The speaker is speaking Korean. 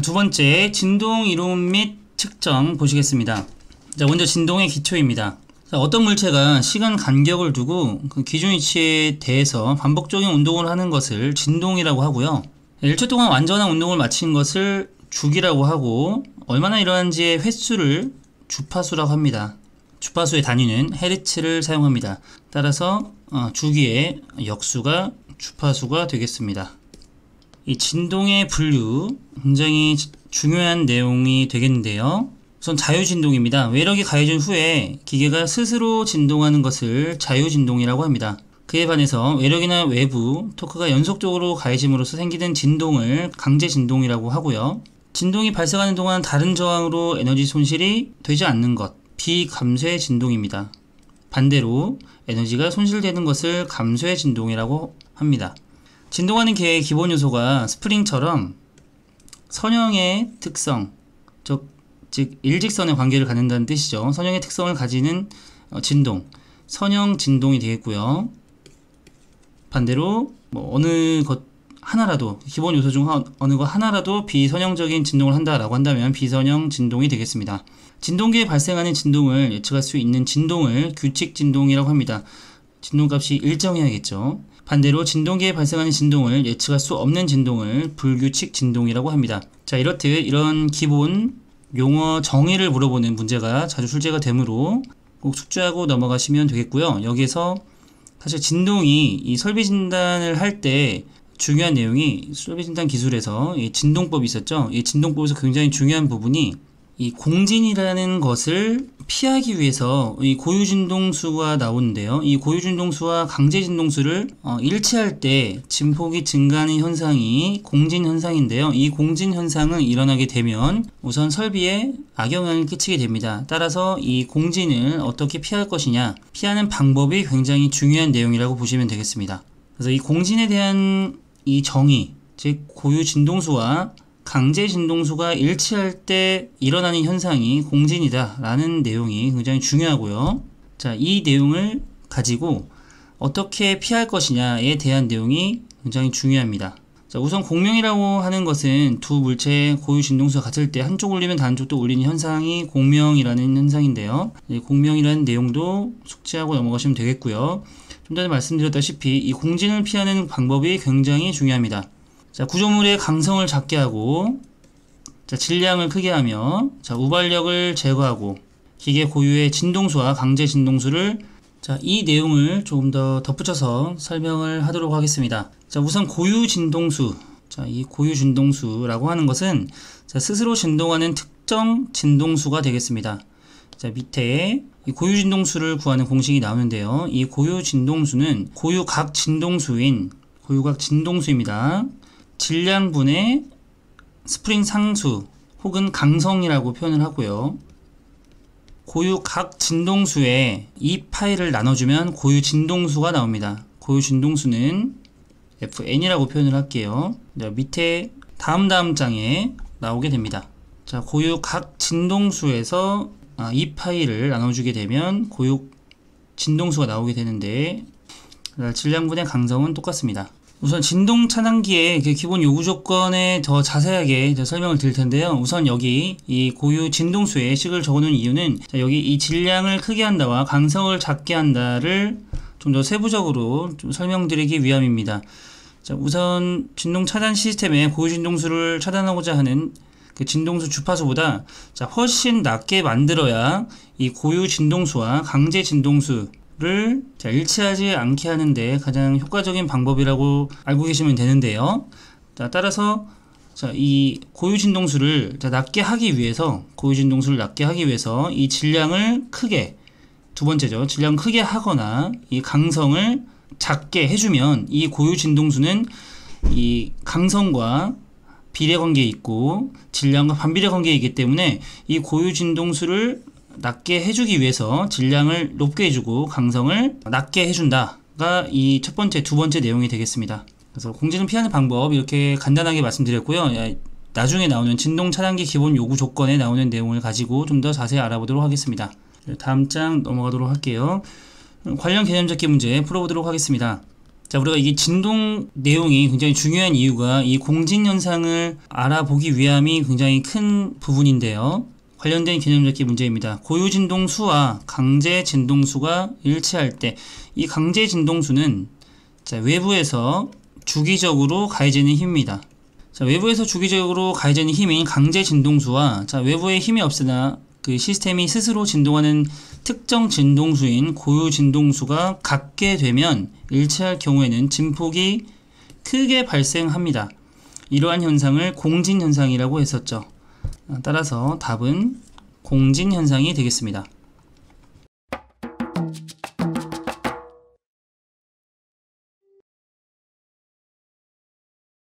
두 번째, 진동 이론 및 측정 보시겠습니다. 자, 먼저 진동의 기초입니다. 자, 어떤 물체가 시간 간격을 두고 그 기준 위치에 대해서 반복적인 운동을 하는 것을 진동이라고 하고요. 1초 동안 완전한 운동을 마친 것을 주기라고 하고, 얼마나 일어난지의 횟수를 주파수라고 합니다. 주파수의 단위는 헤르츠를 사용합니다. 따라서 주기의 역수가 주파수가 되겠습니다. 이 진동의 분류, 굉장히 중요한 내용이 되겠는데요. 우선 자유진동입니다. 외력이 가해진 후에 기계가 스스로 진동하는 것을 자유진동이라고 합니다. 그에 반해서 외력이나 외부 토크가 연속적으로 가해짐으로써 생기는 진동을 강제진동이라고 하고요. 진동이 발생하는 동안 다른 저항으로 에너지 손실이 되지 않는 것, 비감쇄 진동입니다. 반대로 에너지가 손실되는 것을 감쇄 진동이라고 합니다. 진동하는 기계의 기본 요소가 스프링처럼 선형의 특성, 즉 일직선의 관계를 갖는다는 뜻이죠. 선형의 특성을 가지는 진동, 선형 진동이 되겠고요. 반대로 어느 것 하나라도, 기본 요소 중 어느 것 하나라도 비선형적인 진동을 한다라고 한다면 비선형 진동이 되겠습니다. 진동기에 발생하는 진동을 예측할 수 있는 진동을 규칙 진동이라고 합니다. 진동값이 일정해야겠죠. 반대로 진동기에 발생하는 진동을 예측할 수 없는 진동을 불규칙 진동이라고 합니다. 자, 이렇듯 이런 기본 용어 정의를 물어보는 문제가 자주 출제가 되므로 꼭 숙지하고 넘어가시면 되겠고요. 여기에서 사실 진동이 이 설비 진단을 할 때 중요한 내용이, 설비 진단 기술에서 이 진동법이 있었죠. 이 진동법에서 굉장히 중요한 부분이 이 공진이라는 것을 피하기 위해서 이 고유진동수가 나오는데요. 이 고유진동수와 강제진동수를 일치할 때 진폭이 증가하는 현상이 공진현상인데요. 이 공진현상은 일어나게 되면 우선 설비에 악영향을 끼치게 됩니다. 따라서 이 공진을 어떻게 피할 것이냐, 피하는 방법이 굉장히 중요한 내용이라고 보시면 되겠습니다. 그래서 이 공진에 대한 이 정의, 즉 고유진동수와 강제진동수가 일치할 때 일어나는 현상이 공진이다 라는 내용이 굉장히 중요하고요. 자, 이 내용을 가지고 어떻게 피할 것이냐에 대한 내용이 굉장히 중요합니다. 자, 우선 공명이라고 하는 것은 두 물체의 고유진동수가 같을 때 한쪽 울리면 다른 쪽도 울리는 현상이 공명이라는 현상인데요. 공명이라는 내용도 숙지하고 넘어가시면 되겠고요. 좀 전에 말씀드렸다시피 이 공진을 피하는 방법이 굉장히 중요합니다. 자, 구조물의 강성을 작게 하고, 자, 질량을 크게 하며, 자, 우발력을 제거하고, 기계 고유의 진동수와 강제 진동수를, 자, 이 내용을 조금 더 덧붙여서 설명을 하도록 하겠습니다. 자, 우선 고유 진동수. 자, 이 고유 진동수라고 하는 것은, 자, 스스로 진동하는 특정 진동수가 되겠습니다. 자, 밑에 이 고유 진동수를 구하는 공식이 나오는데요. 이 고유 진동수는 고유각 진동수입니다. 질량분의 스프링 상수 혹은 강성이라고 표현을 하고요. 고유각 진동수에 이 파이를 나눠주면 고유 진동수가 나옵니다. 고유 진동수는 Fn이라고 표현을 할게요. 밑에 다음 장에 나오게 됩니다. 자, 고유각 진동수에서 이 파이를 나눠주게 되면 고유 진동수가 나오게 되는데, 질량분의 강성은 똑같습니다. 우선 진동 차단기의 기본 요구 조건에 더 자세하게 설명을 드릴 텐데요. 우선 여기 이 고유 진동수의 식을 적어놓은 이유는, 여기 이 질량을 크게 한다와 강성을 작게 한다를 좀 더 세부적으로 좀 설명드리기 위함입니다. 자, 우선 진동 차단 시스템의 고유 진동수를 차단하고자 하는 그 진동수 주파수보다 훨씬 낮게 만들어야 이 고유 진동수와 강제 진동수 를 일치하지 않게 하는데 가장 효과적인 방법이라고 알고 계시면 되는데요. 자, 따라서 이 고유 진동수를 낮게 하기 위해서, 이 질량을 크게, 두 번째죠, 질량 크게 하거나 이 강성을 작게 해주면 이 고유 진동수는 이 강성과 비례 관계에 있고 질량과 반비례 관계에 있기 때문에 이 고유 진동수를 낮게 해주기 위해서 질량을 높게 해주고 강성을 낮게 해준다가 이 첫 번째, 두 번째 내용이 되겠습니다. 그래서 공진을 피하는 방법 이렇게 간단하게 말씀드렸고요. 나중에 나오는 진동 차단기 기본 요구 조건에 나오는 내용을 가지고 좀 더 자세히 알아보도록 하겠습니다. 다음 장 넘어가도록 할게요. 관련 개념 잡기 문제 풀어보도록 하겠습니다. 자, 우리가 이게 진동 내용이 굉장히 중요한 이유가 이 공진 현상을 알아보기 위함이 굉장히 큰 부분인데요. 관련된 개념 잡기 문제입니다. 고유 진동수와 강제 진동수가 일치할 때 이 강제 진동수는 자, 외부에서 주기적으로 가해지는 힘입니다. 자, 외부에서 주기적으로 가해지는 힘인 강제 진동수와 자, 외부에 힘이 없으나 그 시스템이 스스로 진동하는 특정 진동수인 고유 진동수가 같게 되면 일치할 경우에는 진폭이 크게 발생합니다. 이러한 현상을 공진 현상이라고 했었죠. 따라서 답은 공진 현상이 되겠습니다.